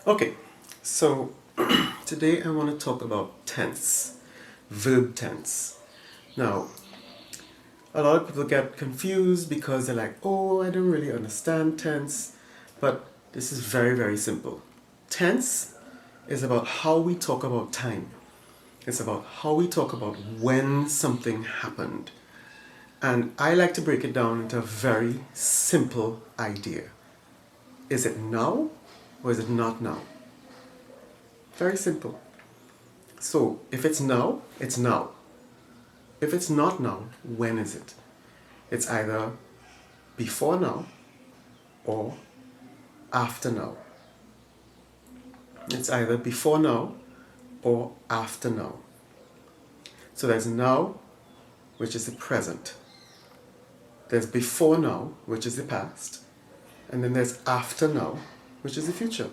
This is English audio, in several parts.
Okay, so today I want to talk about tense, verb tense. Now, a lot of people get confused because they're like, oh, I don't really understand tense, but this is very, very simple. Tense is about how we talk about time. It's about how we talk about when something happened. And I like to break it down into a very simple idea. Is it now or is it not now? Very simple. So if it's now, it's now. If it's not now, when is it? It's either before now or after now. It's either before now or after now. So there's now, which is the present. There's before now, which is the past. And then there's after now, which is the future.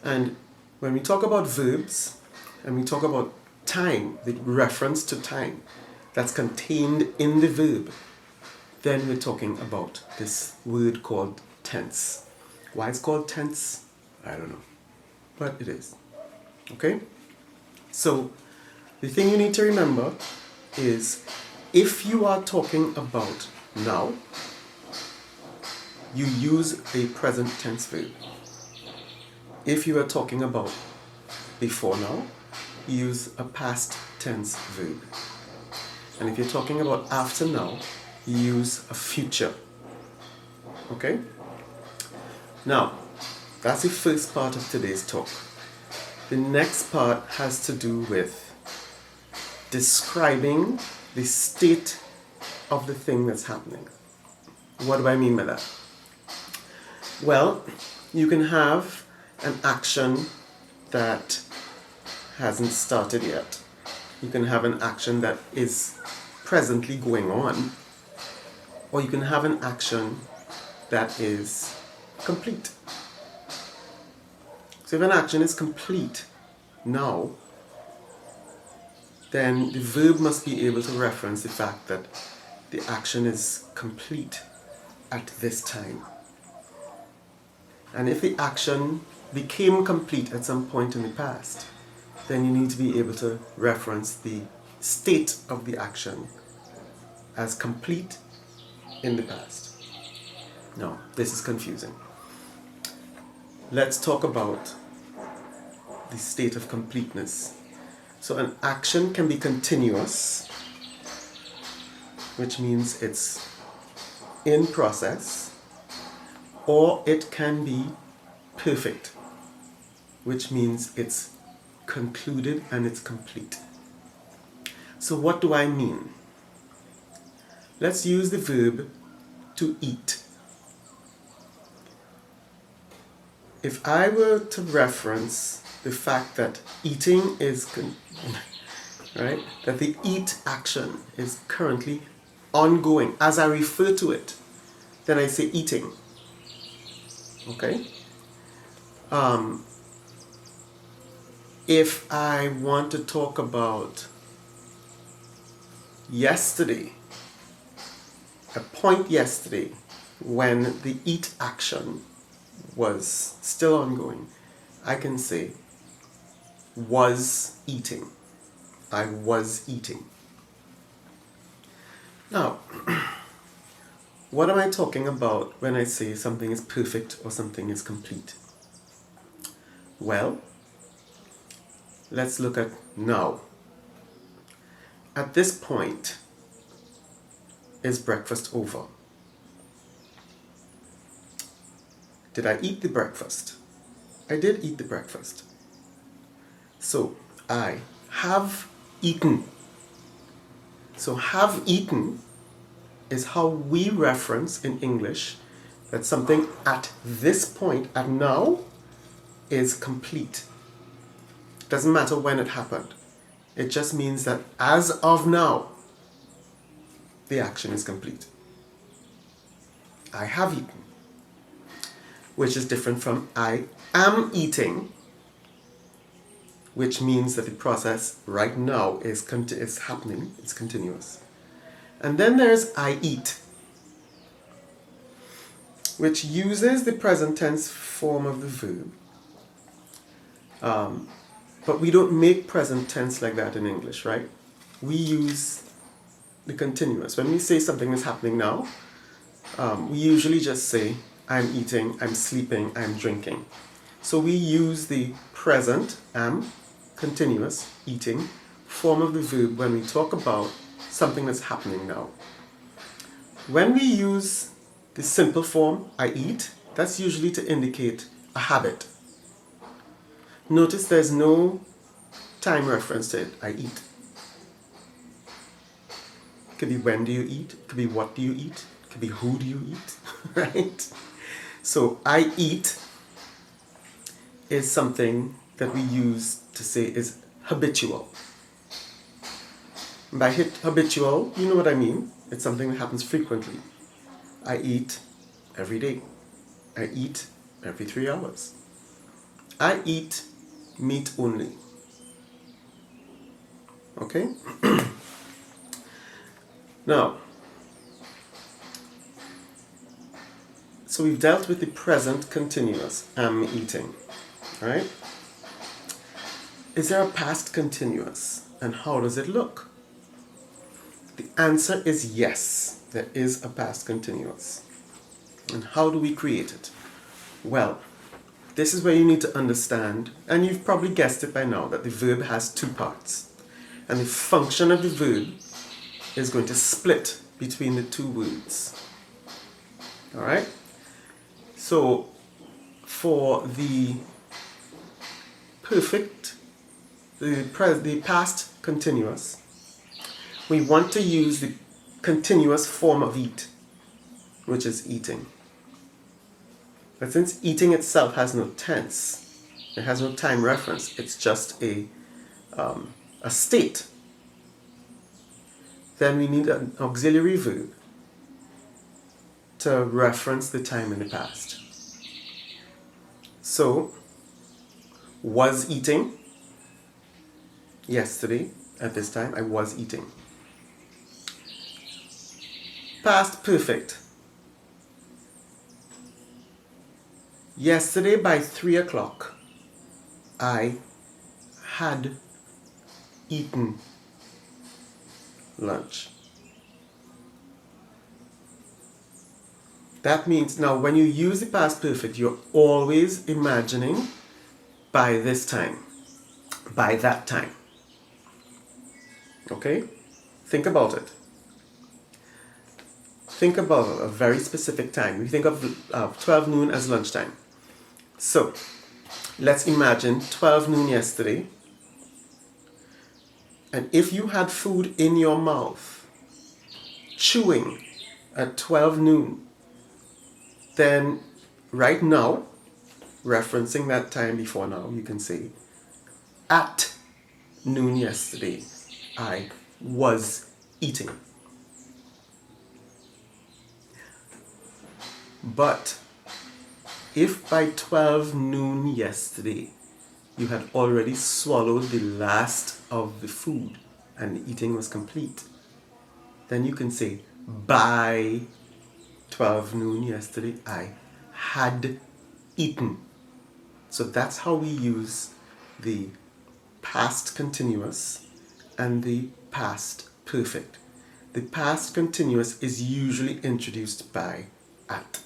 And when we talk about verbs and we talk about time, the reference to time that's contained in the verb, then we're talking about this word called tense. Why it's called tense, I don't know, but it is. Okay? So the thing you need to remember is if you are talking about now, you use a present tense verb. If you are talking about before now, you use a past tense verb. And if you're talking about after now, you use a future. Okay? Now, that's the first part of today's talk. The next part has to do with describing the state of the thing that's happening. What do I mean by that? Well, you can have an action that hasn't started yet. You can have an action that is presently going on, or you can have an action that is complete. So if an action is complete now, then the verb must be able to reference the fact that the action is complete at this time. And if the action became complete at some point in the past, then you need to be able to reference the state of the action as complete in the past. Now, this is confusing. Let's talk about the state of completeness. So an action can be continuous, which means it's in process, or it can be perfect, which means it's concluded and it's complete. So what do I mean? Let's use the verb to eat. If I were to reference the fact that eating is, right, that the eat action is currently ongoing, as I refer to it, then I say eating. Okay? If I want to talk about yesterday, a point yesterday when the eat action was still ongoing, I can say was eating. I was eating. Now, what am I talking about when I say something is perfect or something is complete? Well, let's look at now. At this point, is breakfast over? Did I eat the breakfast? I did eat the breakfast. So, I have eaten. So, have eaten is how we reference in English that something at this point, at now, is complete. Doesn't matter when it happened. It just means that as of now, the action is complete. I have eaten, which is different from I am eating, which means that the process right now is happening, it's continuous. And then there's I eat, which uses the present tense form of the verb, But we don't make present tense like that in English, right? We use the continuous. When we say something is happening now, we usually just say, I'm eating, I'm sleeping, I'm drinking. So we use the present, am, continuous, eating, form of the verb when we talk about something that's happening now. When we use the simple form, I eat, that's usually to indicate a habit. Notice there's no time reference to it, I eat. It could be when do you eat, it could be what do you eat, it could be who do you eat, right? So I eat is something that we use to say is habitual. By habitual, you know what I mean. It's something that happens frequently. I eat every day. I eat every 3 hours. I eat meat only. Okay? Now, so we've dealt with the present continuous, am eating, right? Is there a past continuous? And how does it look? The answer is yes, there is a past continuous. And how do we create it? Well, this is where you need to understand, and you've probably guessed it by now, that the verb has 2 parts. And the function of the verb is going to split between the 2 words. Alright? So, for the perfect, the past continuous, we want to use the continuous form of eat, which is eating. But since eating itself has no tense, it has no time reference, it's just a state, then we need an auxiliary verb to reference the time in the past. So, was eating. Yesterday, at this time, I was eating. Past perfect. Yesterday by 3 o'clock, I had eaten lunch. That means now when you use the past perfect, you're always imagining by this time, by that time. Okay? Think about it. Think about a very specific time. We think of 12 noon as lunchtime. So, let's imagine 12 noon yesterday. And if you had food in your mouth, chewing at 12 noon, then right now, referencing that time before now, you can say, at noon yesterday, I was eating. But if by 12 noon yesterday, you had already swallowed the last of the food and the eating was complete, then you can say, by 12 noon yesterday, I had eaten. So that's how we use the past continuous and the past perfect. The past continuous is usually introduced by at.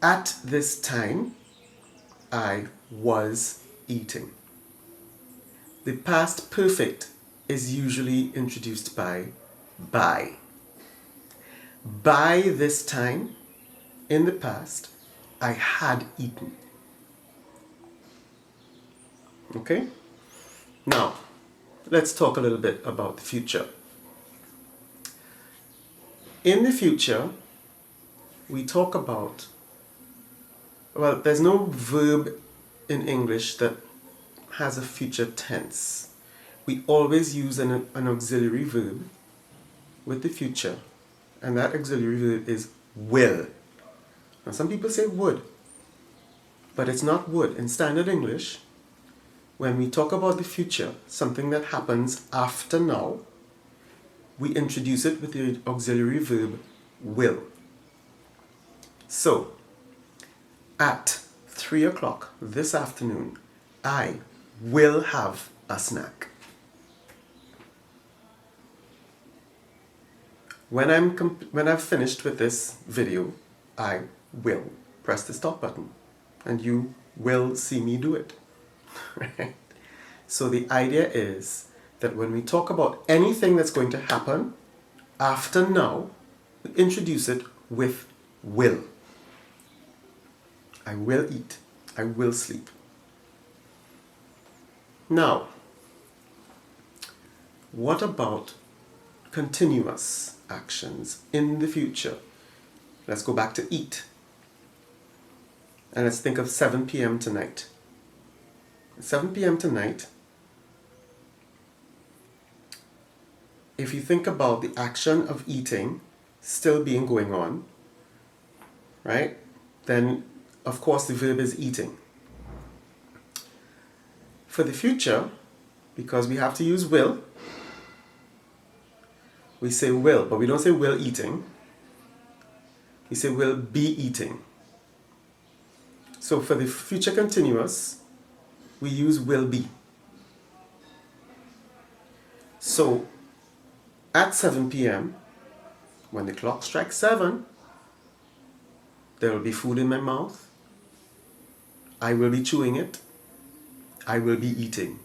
At this time, I was eating. The past perfect is usually introduced by. By this time, in the past, I had eaten. Okay? Now, let's talk a little bit about the future. In the future, we talk about, well, there's no verb in English that has a future tense. We always use an auxiliary verb with the future, and that auxiliary verb is will. Now, some people say would, but it's not would. In standard English, when we talk about the future, something that happens after now, we introduce it with the auxiliary verb will. So, at 3 o'clock this afternoon, I will have a snack. When I've finished with this video, I will press the stop button and you will see me do it. Right? So the idea is that when we talk about anything that's going to happen after now, we introduce it with will. I will eat. I will sleep. Now, what about continuous actions in the future? Let's go back to eat. And let's think of 7 p.m. tonight. 7 p.m. tonight, if you think about the action of eating still being going on, right? Then, of course, the verb is eating. For the future, because we have to use will, we say will, but we don't say will eating. We say will be eating. So for the future continuous, we use will be. So at 7 p.m., when the clock strikes 7, there will be food in my mouth. I will be chewing it. I will be eating.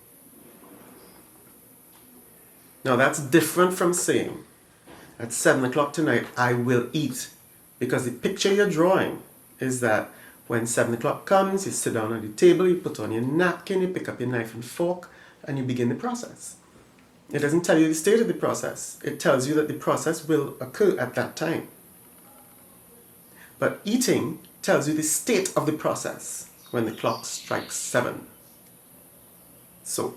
Now that's different from saying at 7 o'clock tonight, I will eat. Because the picture you're drawing is that when 7 o'clock comes, you sit down at the table, you put on your napkin, you pick up your knife and fork, and you begin the process. It doesn't tell you the state of the process. It tells you that the process will occur at that time. But eating tells you the state of the process when the clock strikes 7. So,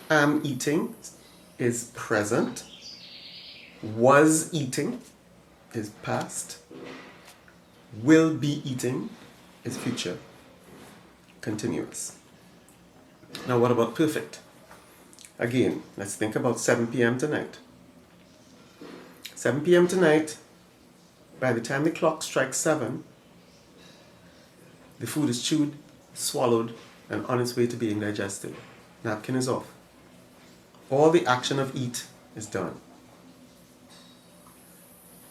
am eating is present. Was eating is past. Will be eating is future. Continuous. Now what about perfect? Again, let's think about 7 p.m. tonight. 7 p.m. tonight, by the time the clock strikes 7, the food is chewed, swallowed, and on its way to being digested. Napkin is off. All the action of eat is done.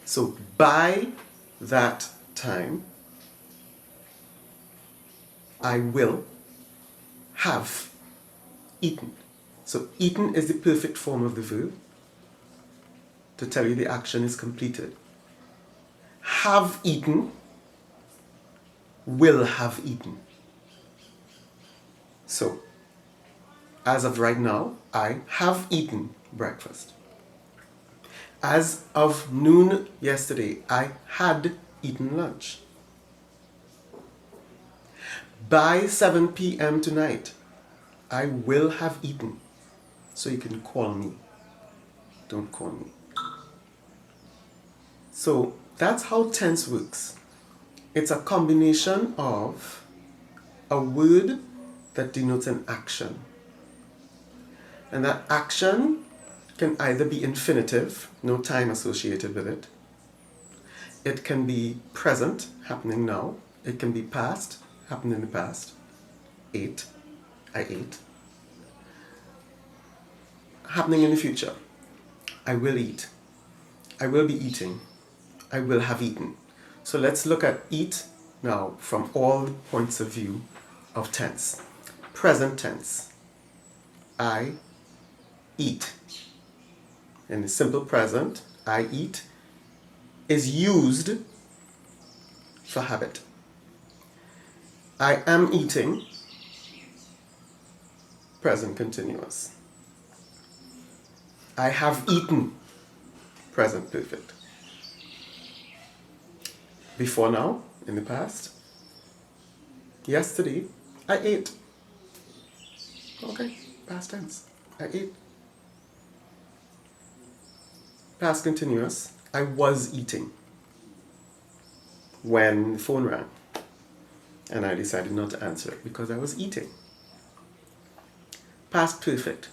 So by that time, I will have eaten. So eaten is the perfect form of the verb to tell you the action is completed. Have eaten, will have eaten. So, as of right now, I have eaten breakfast. As of noon yesterday, I had eaten lunch. By 7 p.m. tonight, I will have eaten. So you can call me. Don't call me. So that's how tense works. It's a combination of a word that denotes an action. And that action can either be infinitive, no time associated with it. It can be present, happening now. It can be past, happened in the past. Ate, I ate. Happening in the future. I will eat. I will be eating. I will have eaten. So let's look at eat now from all points of view of tense. Present tense. I eat. In the simple present, I eat is used for habit. I am eating, present continuous. I have eaten, present perfect. Before now, in the past. Yesterday, I ate. Okay, past tense. I ate. Past continuous, I was eating when the phone rang. And I decided not to answer it because I was eating. Past perfect.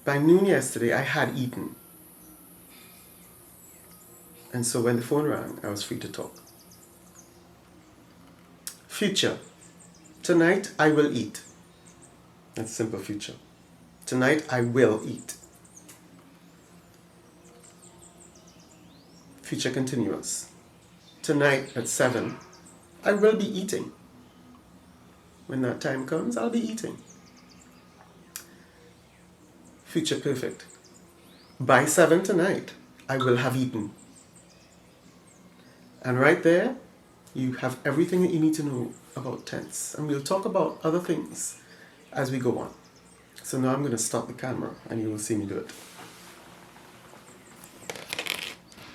By noon yesterday, I had eaten. And so when the phone rang, I was free to talk. Future Tonight I will eat. That's simple future. Tonight I will eat. Future continuous. Tonight at 7, I will be eating. When that time comes, I'll be eating. Future perfect. By 7 tonight, I will have eaten. And right there, you have everything that you need to know about tense. And we'll talk about other things as we go on. So now I'm going to stop the camera and you will see me do it.